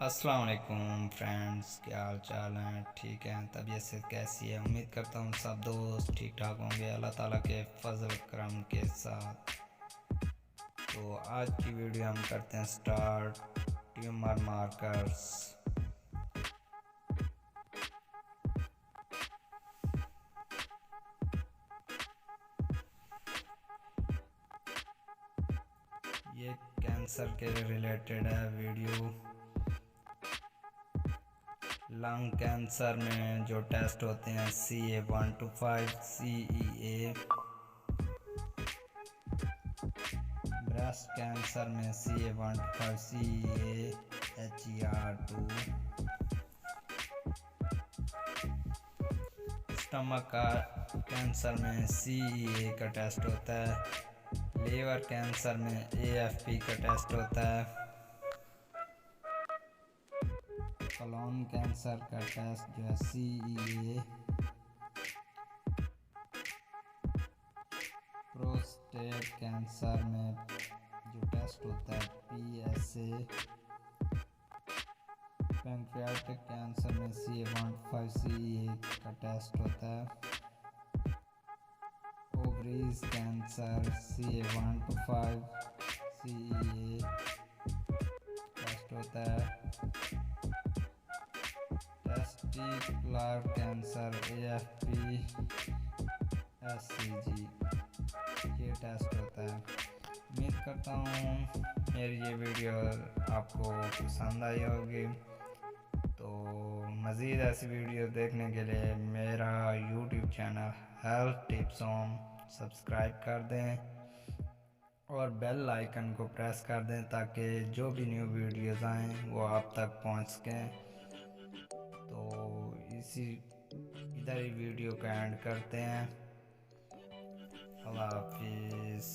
अस्सलाम वालेकुम फ्रेंड्स, क्या हाल चाल हैं? ठीक हैं? तबीयत से कैसी है? उम्मीद करता हूँ सब दोस्त ठीक ठाक होंगे अल्लाह ताला के फजल करम के साथ। तो आज की वीडियो हम करते हैं स्टार्ट ट्यूमर मार्कर्स। ये कैंसर के रिलेटेड है वीडियो। लंग कैंसर में जो टेस्ट होते हैं CA-125 CEA, ब्रेस्ट कैंसर में CA-125 CEA HER2, स्टमक का कैंसर में CEA का टेस्ट होता है, लीवर कैंसर में AFP का टेस्ट होता है, कोलोन कैंसर का टेस्ट जो है CEA, प्रोस्टेट कैंसर में जो टेस्ट होता है PSA, पैंक्रियाटिक कैंसर में CA-125 CEA का टेस्ट होता है, ovaries cancer CA-125 CEA test होता है, टेस्टिकुलर कैंसर AFP SCG ये टेस्ट होता है। उम्मीद करता हूँ मेरी ये वीडियो आपको पसंद आई होगी। तो मज़ीद ऐसी वीडियो देखने के लिए मेरा YouTube channel health tips on subscribe कर दें और बेल आइकन को प्रेस कर दें ताकि जो भी न्यू वीडियोज़ आएँ वो आप तक पहुंच सकें। तो इधर ही वीडियो का एंड करते हैं। अल्लाह हाफिज़।